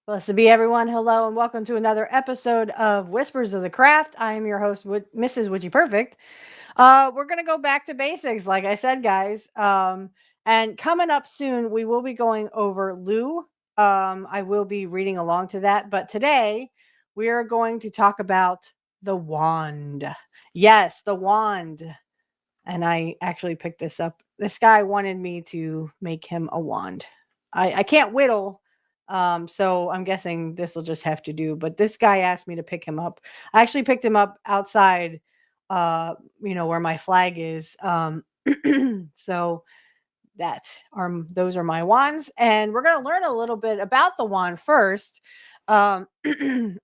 Blessed be everyone. Hello and welcome to another episode of Whispers of the Craft. I am your host, Mrs. Witchy Perfect. We're gonna go back to basics, like I said, guys. And coming up soon, we will be going over Lou. I will be reading along to that, but today we are going to talk about the wand. Yes, the wand. And I actually picked this up. This guy wanted me to make him a wand. I can't whittle, so I'm guessing this will just have to do. But this guy asked me to pick him up. I actually picked him up outside, where my flag is. So those are my wands, and we're gonna learn a little bit about the wand first. I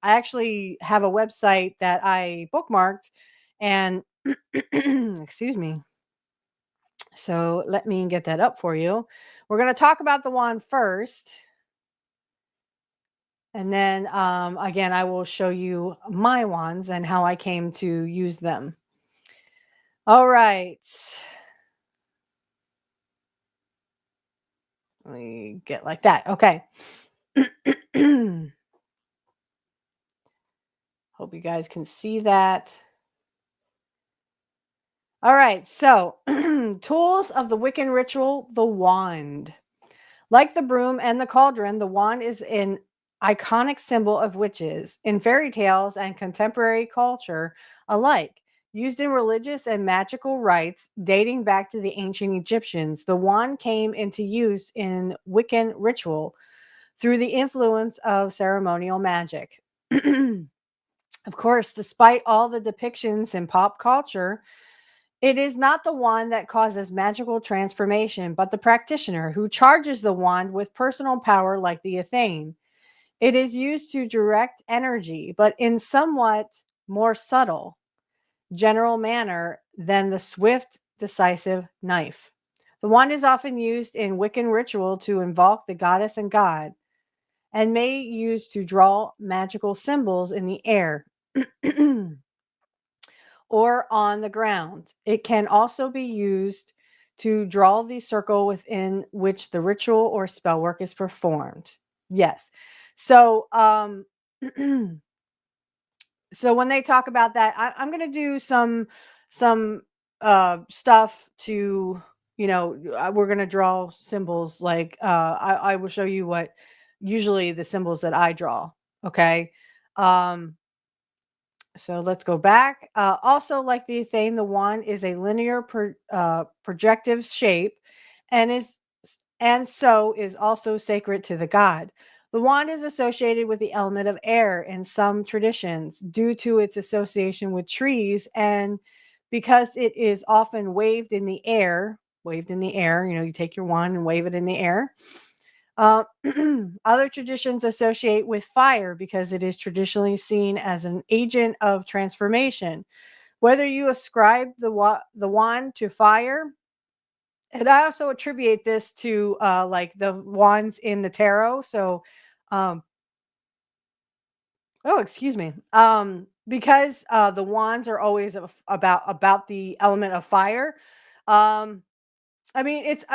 actually have a website that I bookmarked, and excuse me. So let me get that up for you. We're going to talk about the wand first. And then again, I will show you my wands and how I came to use them. All right. Let me get like that. Okay. Hope you guys can see that. All right. So, tools of the Wiccan ritual, the wand. Like the broom and the cauldron, the wand is an iconic symbol of witches in fairy tales and contemporary culture alike. Used in religious and magical rites dating back to the ancient Egyptians, the wand came into use in Wiccan ritual through the influence of ceremonial magic. Of course, despite all the depictions in pop culture, it is not the wand that causes magical transformation, but the practitioner who charges the wand with personal power like the Athene. It is used to direct energy, but in somewhat more subtle, general manner than the swift, decisive knife. The wand is often used in Wiccan ritual to invoke the goddess and god, and may use to draw magical symbols in the air. Or on the ground. It can also be used to draw the circle within which the ritual or spell work is performed. Yes. So, so when they talk about that, I'm going to do some stuff to, we're going to draw symbols. Like I will show you what usually the symbols that I draw. Okay. Um, so let's go back. Also, like the Athene, the wand is a linear projective shape, and so is also sacred to the god. The wand is associated with the element of air in some traditions due to its association with trees, and because it is often waved in the air. Waved in the air, you take your wand and wave it in the air. Uh, Other traditions associate with fire because it is traditionally seen as an agent of transformation. Whether you ascribe the wand to fire, and I also attribute this to like the wands in the tarot. So, um, oh, excuse me. Because the wands are always about the element of fire. Um, I mean, it's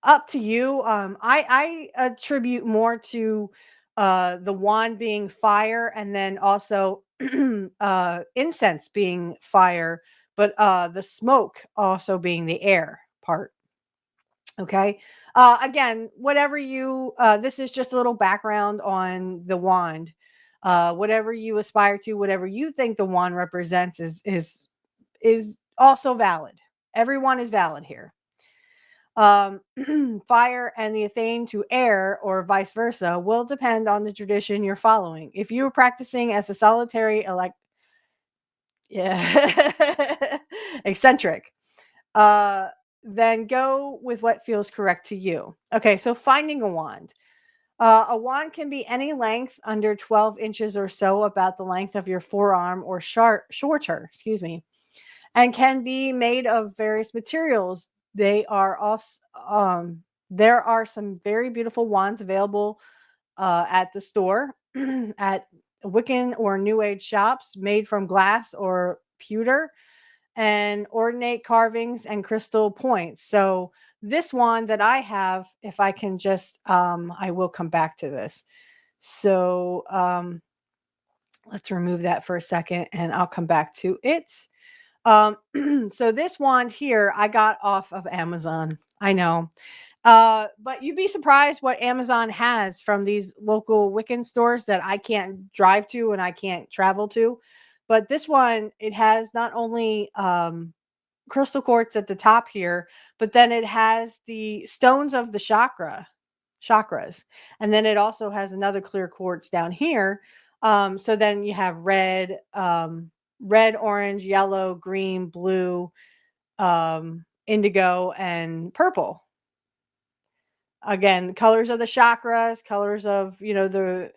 up to you. I attribute more to the wand being fire, and then also incense being fire, but the smoke also being the air part. Okay. Again, whatever you, this is just a little background on the wand. Whatever you aspire to, whatever you think the wand represents is also valid. Everyone is valid here. um, Fire and the Athene to air or vice versa will depend on the tradition you're following. If you are practicing as a solitary yeah, eccentric, uh, then go with what feels correct to you. Okay, so finding a wand. A wand can be any length under 12 inches or so, about the length of your forearm or shorter, excuse me, and can be made of various materials. They are also there are some very beautiful wands available at the store at Wiccan or New Age shops, made from glass or pewter and ornate carvings and crystal points. So this wand that I have, if I can just I will come back to this. So let's remove that for a second and I'll come back to it. Um, so this wand here I got off of Amazon. I know. But you'd be surprised what Amazon has from these local Wiccan stores that I can't drive to and I can't travel to. But this one, it has not only crystal quartz at the top here, but then it has the stones of the chakras. And then it also has another clear quartz down here. So then you have red, orange, yellow, green, blue, indigo, and purple. Again, the colors of the chakras, colors of, the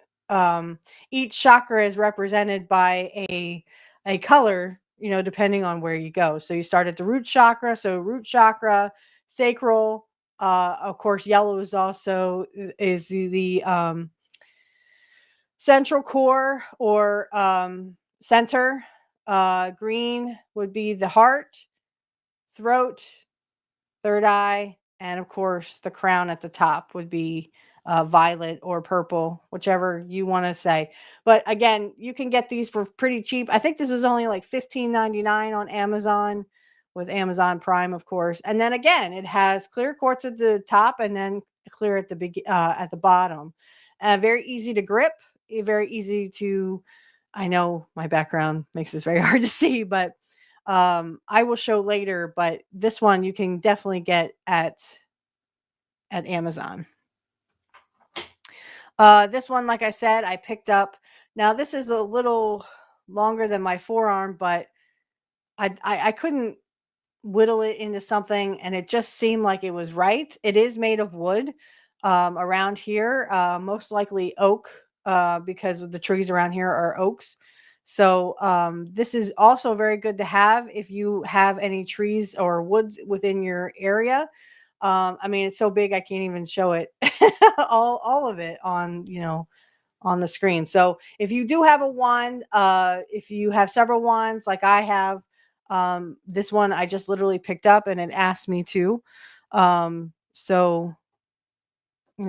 each chakra is represented by a color, depending on where you go. So you start at the root chakra, so root chakra, sacral, of course yellow is also is the central core or center. Green would be the heart, throat, third eye, and of course the crown at the top would be violet or purple, whichever you want to say. But again, you can get these for pretty cheap. I think this was only like $15.99 on Amazon with Amazon Prime, of course. And then again, it has clear quartz at the top and then clear at the bottom. Very easy to grip, very easy to. I know my background makes this very hard to see, but I will show later, but this one you can definitely get at Amazon. This one, like I said, I picked up. Now this is a little longer than my forearm, but I couldn't whittle it into something, and it just seemed like it was right. It is made of wood around here, most likely oak, because of the trees around here are oaks. So this is also very good to have if you have any trees or woods within your area. I mean, it's so big I can't even show it all of it on on the screen. So if you do have a wand, if you have several wands like I have, this one I just literally picked up and it asked me to. So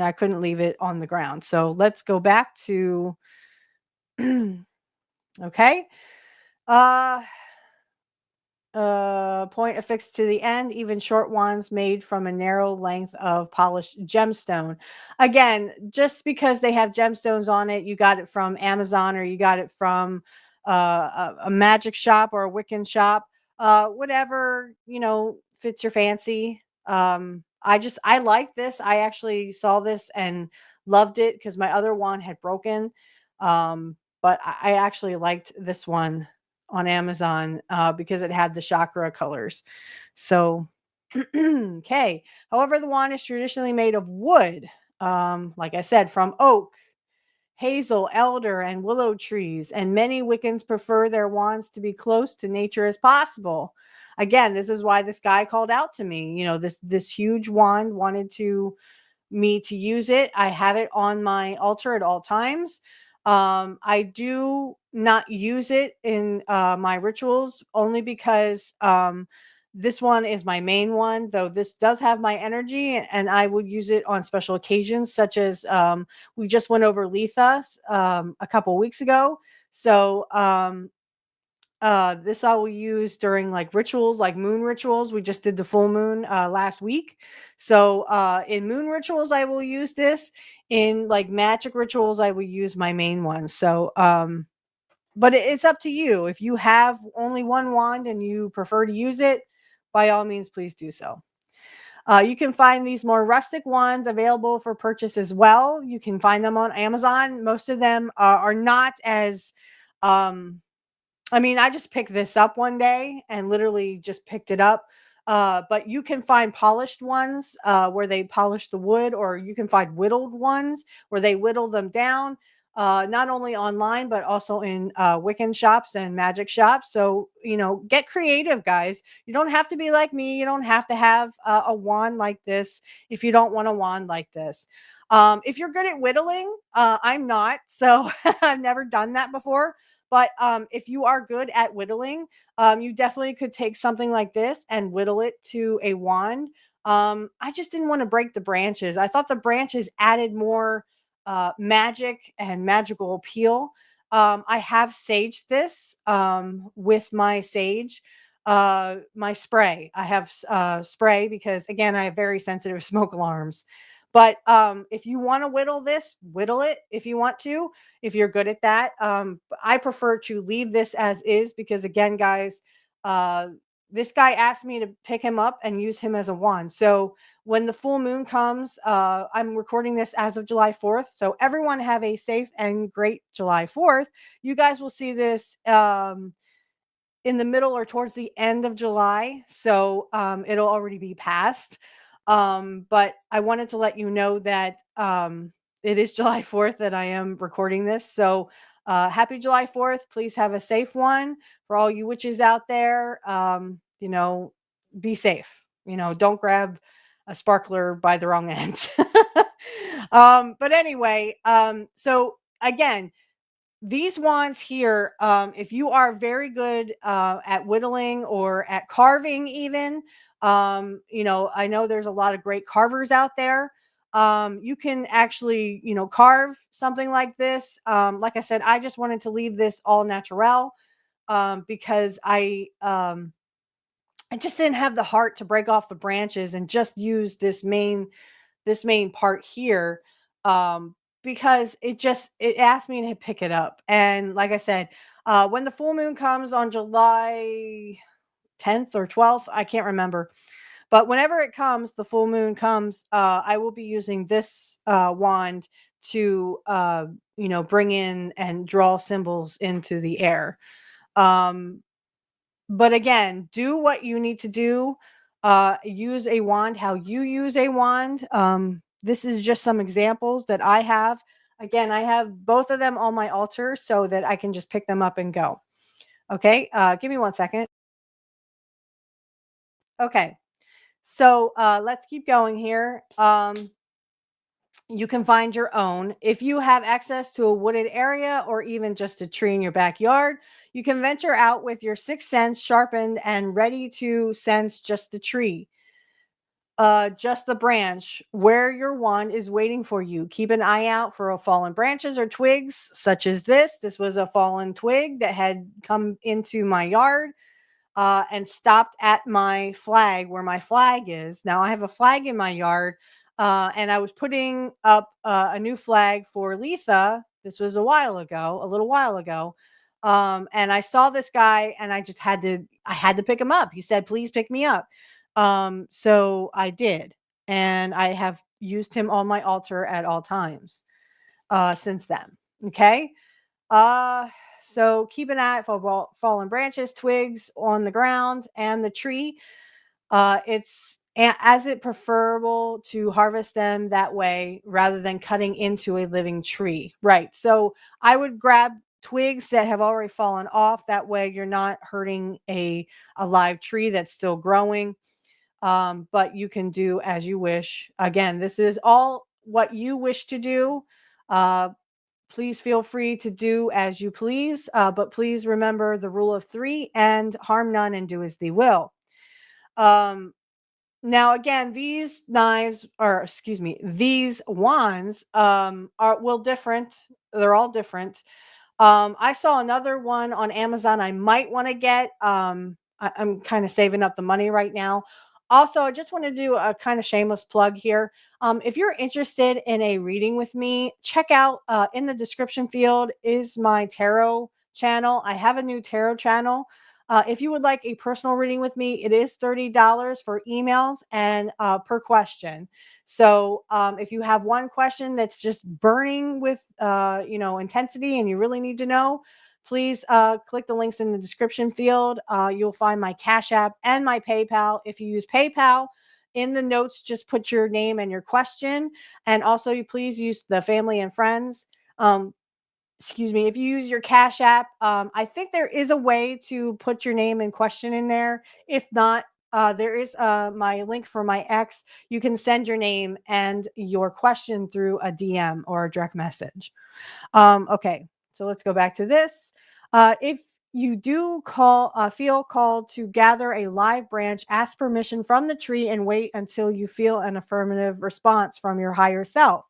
I couldn't leave it on the ground. So let's go back to okay. Uh point affixed to the end, even short ones made from a narrow length of polished gemstone. Again, just because they have gemstones on it, you got it from Amazon or you got it from a magic shop or a Wiccan shop, whatever fits your fancy. I like this. I actually saw this and loved it because my other one had broken. But I actually liked this one on Amazon because it had the chakra colors. So, okay. However, the wand is traditionally made of wood, like I said, from oak, hazel, elder, and willow trees. And many Wiccans prefer their wands to be close to nature as possible. Again, this is why this guy called out to me. This huge wand wanted me to use it. I have it on my altar at all times. I do not use it in my rituals only because this one is my main one, though this does have my energy, and I would use it on special occasions, such as we just went over Letha a couple weeks ago. So this I will use during like rituals, like moon rituals. We just did the full moon last week. So in moon rituals, I will use this. In like magic rituals, I will use my main one. So but it's up to you. If you have only one wand and you prefer to use it, by all means, please do so. You can find these more rustic wands available for purchase as well. You can find them on Amazon. Most of them are not as I mean, I just picked this up one day and literally just picked it up. But you can find polished ones where they polish the wood, or you can find whittled ones where they whittle them down, not only online, but also in Wiccan shops and magic shops. So, get creative, guys. You don't have to be like me. You don't have to have a wand like this if you don't want a wand like this. If you're good at whittling, I'm not. So I've never done that before. But if you are good at whittling, you definitely could take something like this and whittle it to a wand. I just didn't want to break the branches. I thought the branches added more magic and magical appeal. I have saged this with my sage, my spray. I have spray because again, I have very sensitive smoke alarms. But if you want to whittle this, whittle it if you want to, if you're good at that. I prefer to leave this as is because again, guys, uh, this guy asked me to pick him up and use him as a wand. So when the full moon comes, I'm recording this as of July 4th. So everyone have a safe and great July 4th. You guys will see this in the middle or towards the end of July. So it'll already be past. But I wanted to let you know that it is July 4th that I am recording this. So happy July 4th. Please have a safe one for all you witches out there. Be safe. Don't grab a sparkler by the wrong end. But anyway, so again, these wands here, if you are very good at whittling or at carving, even, I know there's a lot of great carvers out there. You can actually, carve something like this. Like I said, I just wanted to leave this all natural because I just didn't have the heart to break off the branches and just use this main part here um because it asked me to pick it up. And like I said, when the full moon comes on July 10th or 12th, I can't remember, but whenever it comes, the full moon comes, I will be using this wand to bring in and draw symbols into the air. um but again, do what you need to do. Use a wand how you use a wand. This is just some examples that I have. Again, I have both of them on my altar so that I can just pick them up and go. Okay, give me 1 second. Okay, so let's keep going here. You can find your own. If you have access to a wooded area or even just a tree in your backyard, you can venture out with your sixth sense sharpened and ready to sense just the tree, just the branch where your wand is waiting for you. Keep an eye out for fallen branches or twigs, such as this. This was a fallen twig that had come into my yard and stopped at my flag where my flag is. Now I have a flag in my yard, and I was putting up a new flag for Letha. This was a little while ago. And I saw this guy and I had to pick him up. He said, please pick me up. So I did. And I have used him on my altar at all times since then. Okay. Uh, so keep an eye out for fallen branches, twigs on the ground, and the tree. As it preferable to harvest them that way rather than cutting into a living tree. Right. So I would grab twigs that have already fallen off. That way you're not hurting a live tree that's still growing. But you can do as you wish. Again, this is all what you wish to do. Uh, Please feel free to do as you please, but please remember the rule of three and harm none and do as thee will. Um, Now, again, these knives, or excuse me, these wands are will different. They're all different. I saw another one on Amazon I might want to get. I'm kind of saving up the money right now. Also, I just want to do a kind of shameless plug here. If you're interested in a reading with me, check out in the description field is my tarot channel. I have a new tarot channel. If you would like a personal reading with me, it is $30 for emails and per question. So if you have one question that's just burning with intensity and you really need to know, please click the links in the description field. You'll find my Cash App and my PayPal. If you use PayPal, in the notes, just put your name and your question. And also, you please use the family and friends. Excuse me, if you use your Cash App, I think there is a way to put your name and question in there. If not, there is my link for my ex. You can send your name and your question through a DM or a direct message. Okay, so let's go back to this. If you do feel called to gather a live branch, ask permission from the tree and wait until you feel an affirmative response from your higher self.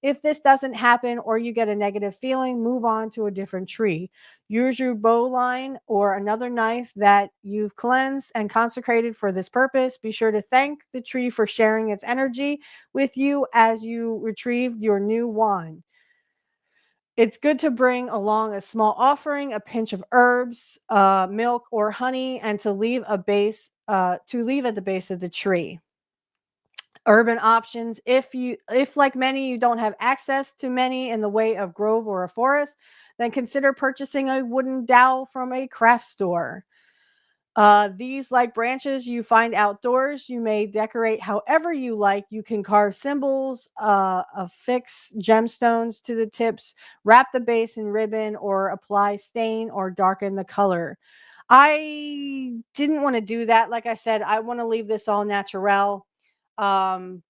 If this doesn't happen or you get a negative feeling, move on to a different tree. Use your bow line or another knife that you've cleansed and consecrated for this purpose. Be sure to thank the tree for sharing its energy with you as you retrieve your new wand. It's good to bring along a small offering, a pinch of herbs, milk, or honey, and to leave at the base of the tree. Urban options. If like many, you don't have access to many in the way of grove or a forest, then consider purchasing a wooden dowel from a craft store. These like branches you find outdoors, you may decorate however you like. You can carve symbols, affix gemstones to the tips, wrap the base in ribbon, or apply stain or darken the color. I didn't want to do that. Like I said, I want to leave this all natural. Um,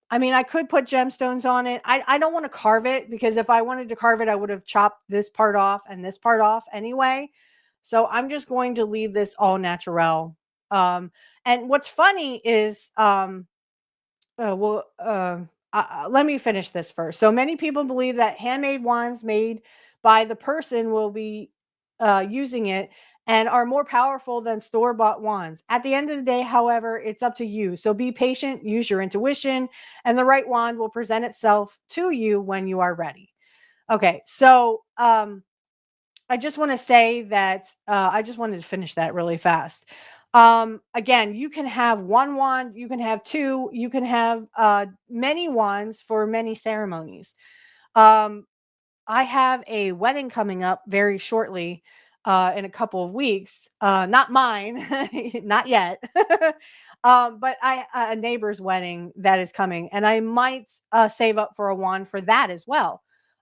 I mean, I could put gemstones on it. I don't want to carve it because if I wanted to carve it, I would have chopped this part off and this part off anyway. So I'm just going to leave this all natural. And what's funny is, well, let me finish this first. So many people believe that handmade wands made by the person will be using it and are more powerful than store bought wands. At the end of the day, however, it's up to you. So be patient, use your intuition, and the right wand will present itself to you when you are ready. Okay, so I just want to say that I just wanted to finish that really fast. Again, you can have one wand, you can have two, you can have many wands for many ceremonies. Um, I have a wedding coming up very shortly in a couple of weeks. Not mine, not yet. But a neighbor's wedding that is coming, and I might save up for a wand for that as well.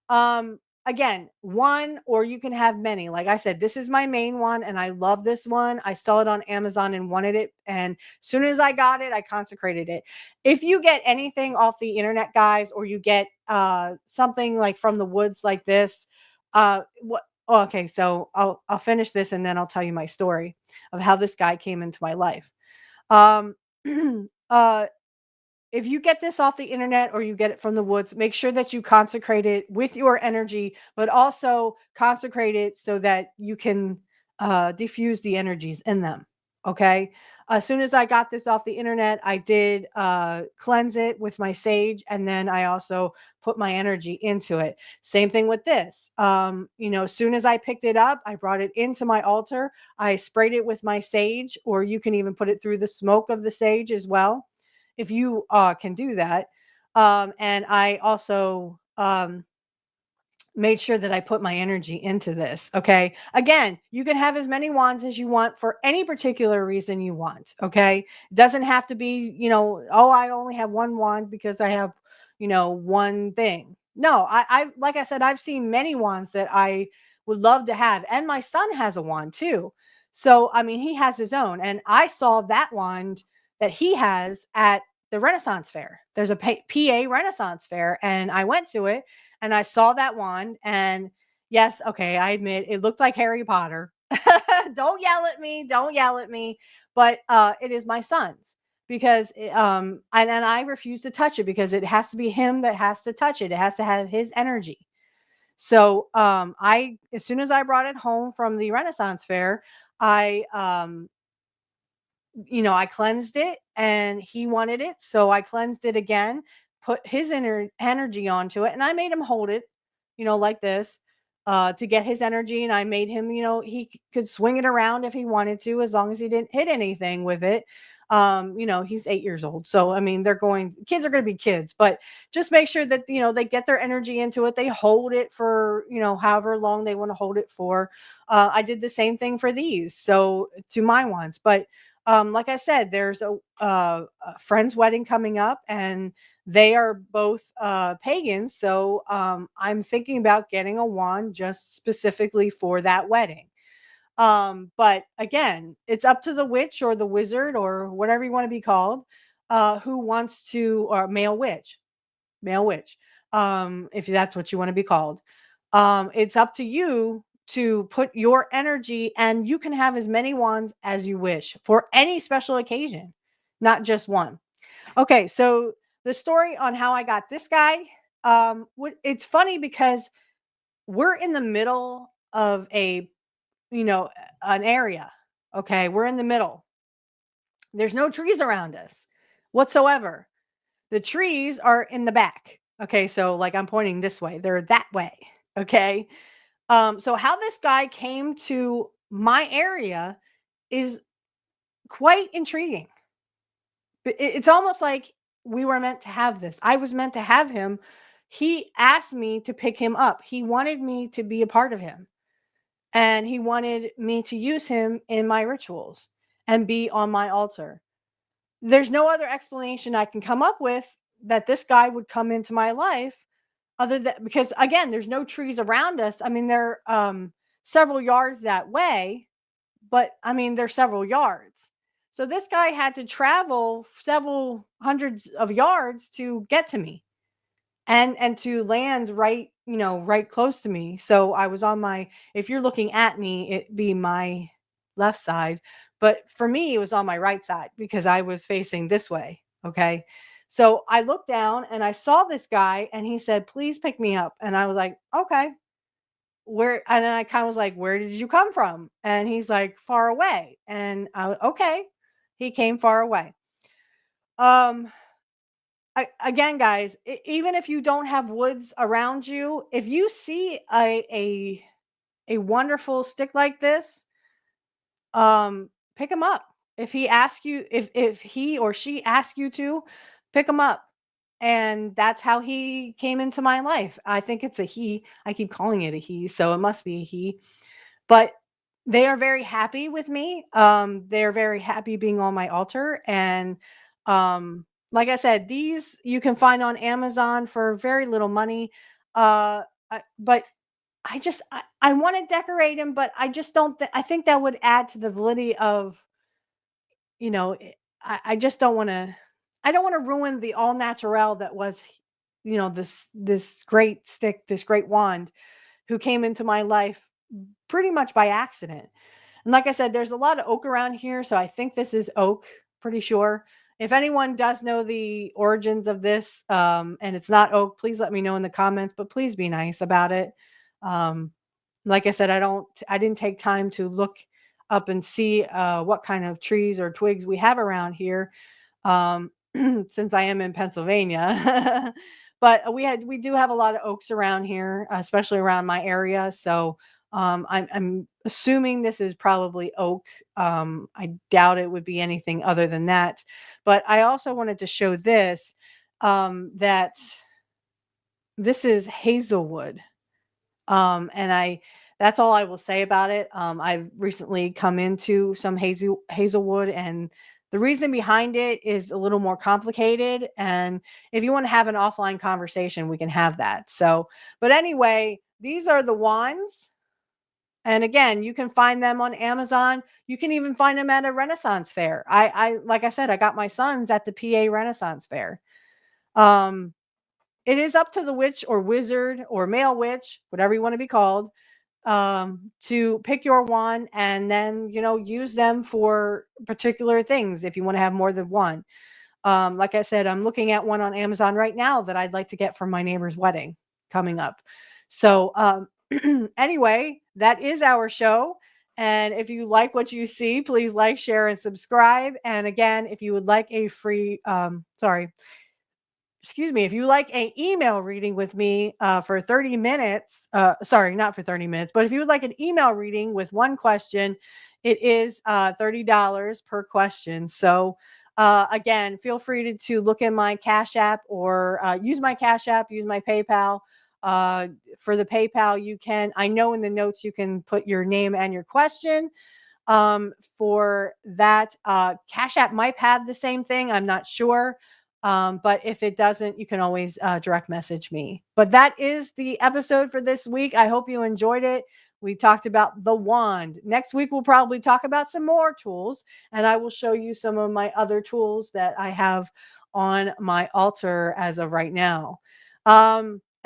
Um, Again, one or you can have many. Like I said, this is my main one, and I love this one. I saw it on Amazon and wanted it, and as soon as I got it, I consecrated it. If you get anything off the internet, guys, or you get something like from the woods like this, what oh, okay, so I'll finish this and then I'll tell you my story of how this guy came into my life. Um uh if you get this off the internet or you get it from the woods, make sure that you consecrate it with your energy, but also consecrate it so that you can diffuse the energies in them. Okay. As soon as I got this off the internet, I did cleanse it with my sage, and then I also put my energy into it. Same thing with this. As soon as I picked it up, I brought it into my altar. I sprayed it with my sage, or you can even put it through the smoke of the sage as well if you can do that. And I also made sure that I put my energy into this. Okay. Again, you can have as many wands as you want for any particular reason you want. Okay. It doesn't have to be, oh, I only have one wand because I have, one thing. No, like I said, I've seen many wands that I would love to have. And my son has a wand too. So, I mean, he has his own. And I saw that wand that he has at the Renaissance Fair. There's a PA Renaissance Fair, and I went to it and I saw that wand, and yes, okay, I admit it looked like Harry Potter. Don't yell at me, don't yell at me, but it is my son's because and I refuse to touch it because it has to be him that has to touch it. It has to have his energy. So I as soon as I brought it home from the Renaissance Fair, I I cleansed it and he wanted it. So I cleansed it again, put his energy onto it, and I made him hold it, like this, to get his energy. And I made him, he could swing it around if he wanted to, as long as he didn't hit anything with it. He's 8 years old. So, I mean, kids are going to be kids, but just make sure that, they get their energy into it. They hold it for, however long they want to hold it for. I did the same thing for these. So to my ones, but like I said, there's a friend's wedding coming up, and they are both pagans. So I'm thinking about getting a wand just specifically for that wedding. But again, it's up to the witch or the wizard or whatever you want to be called, who wants to, or male witch, if that's what you want to be called. It's up to you to put your energy, and you can have as many wands as you wish for any special occasion, not just one. Okay, so the story on how I got this guy. it's funny because we're in the middle of a, you know, an area. Okay, we're in the middle. There's no trees around us whatsoever. The trees are in the back. Okay, so like I'm pointing this way, they're that way. Okay. So how this guy came to my area is quite intriguing. It's almost like we were meant to have this. I was meant to have him. He asked me to pick him up. He wanted me to be a part of him, and he wanted me to use him in my rituals and be on my altar. There's no other explanation I can come up with that this guy would come into my life other than because again, there's no trees around us. I mean, they're several yards that way, but I mean, they're several yards. So this guy had to travel several hundreds of yards to get to me and to land right, you know, right close to me. So I was on my, if you're looking at me, it be my left side, but for me it was on my right side because I was facing this way. Okay, so I looked down and I saw this guy and he said, please pick me up. And I was like, okay, where? And then I kind of was like, where did you come from? And he's like, far away. And okay, he came far away. um Again, guys, even if you don't have woods around you, if you see a wonderful stick like this, pick him up. If he asks you, if he or she asks you to, pick him up. And that's how he came into my life. I think it's a he. I keep calling it a he, so it must be a he. But they are very happy with me. They're very happy being on my altar. And like I said, these you can find on Amazon for very little money. But I want to decorate them, but I just don't. I think that would add to the validity of, you know. I just don't want to. I don't want to ruin the all natural that was, you know, this great stick, this great wand, who came into my life pretty much by accident. And like I said, there's a lot of oak around here, so I think this is oak, pretty sure. If anyone does know the origins of this, and it's not oak, please let me know in the comments, but please be nice about it. Um, like I said, I didn't take time to look up and see what kind of trees or twigs we have around here, um, since I am in Pennsylvania. But we do have a lot of oaks around here, especially around my area. So I'm assuming this is probably oak. I doubt it would be anything other than that. But I also wanted to show this, that this is hazelwood. And that's all I will say about it. I've recently come into some hazelwood, and the reason behind it is a little more complicated. And if you want to have an offline conversation, we can have that. So, but anyway, these are the wands. And again, you can find them on Amazon. You can even find them at a Renaissance fair. Like I said, I got my sons at the PA Renaissance fair. Um, it is up to the witch or wizard or male witch, whatever you want to be called, to pick your wand and then, you know, use them for particular things if you want to have more than one. Like I said, I'm looking at one on Amazon right now that I'd like to get for my neighbor's wedding coming up. So, anyway, that is our show. And if you like what you see, please like, share, and subscribe. And again, if you would like a free, excuse me, if you like a email reading with me for 30 minutes, sorry, not for 30 minutes, but if you would like an email reading with one question, it is $30 per question. So again, feel free to look in my Cash App or use my Cash App, use my PayPal. For the PayPal, you can, I know in the notes you can put your name and your question. For that, Cash App might have the same thing. I'm not sure. But if it doesn't, you can always direct message me. But that is the episode for this week. I hope you enjoyed it. We talked about the wand. Next week, we'll probably talk about some more tools, and I will show you some of my other tools that I have on my altar as of right now.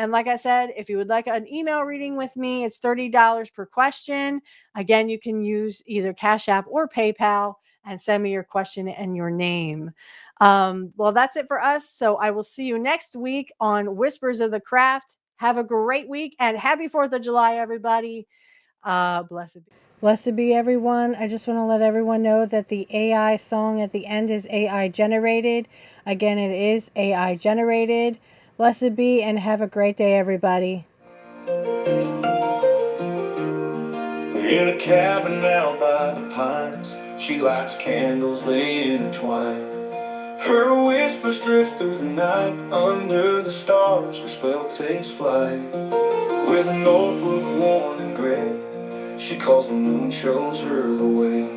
And like I said, if you would like an email reading with me, it's $30 per question. Again, you can use either Cash App or PayPal. and send me your question and your name. Well, that's it for us. So I will see you next week on Whispers of the Craft. Have a great week and happy 4th of July, everybody. Blessed be. Blessed be everyone. I just want to let everyone know that the AI song at the end is AI generated. Again, it is AI generated. Blessed be and have a great day, everybody. In a cabin out by the pines, she lights candles, they intertwine. Her whispers drift through the night, under the stars her spell takes flight. With a notebook worn and gray, she calls the moon, shows her the way.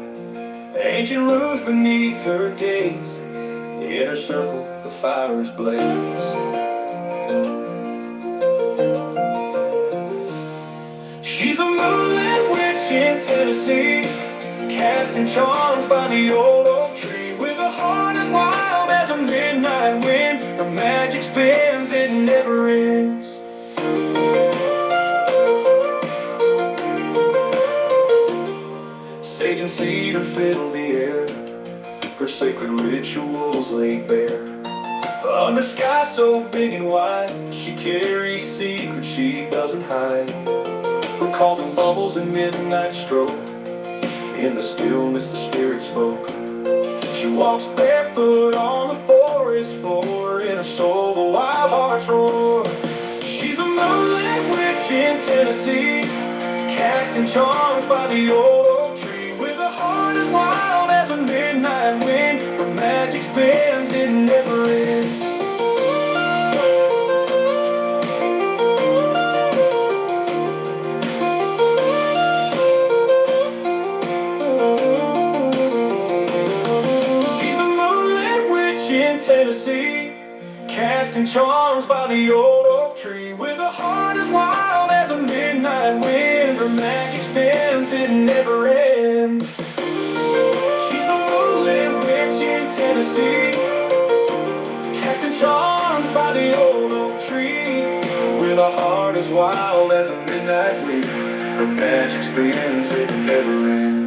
Ancient runes beneath her gaze, in her circle the fires blaze. She's a moonlit witch in Tennessee, casting charms by the old oak tree. With a heart as wild as a midnight wind, her magic spins, it never ends. Sage and cedar fill the air, her sacred rituals laid bare. Under sky so big and wide, she carries secrets she doesn't hide. Her cauldron bubbles in midnight stroke, in the stillness the spirit spoke. She walks barefoot on the forest floor, in her soul the wild hearts roar. She's a moonlit witch in Tennessee, casting charms by the old oak tree. With a heart as wild as a midnight wind, her magic spins, it never ends. Tennessee, casting charms by the old oak tree. With a heart as wild as a midnight wind, her magic spins, it never ends. She's a moonlit witch in Tennessee, casting charms by the old oak tree. With a heart as wild as a midnight wind, her magic spins, it never ends.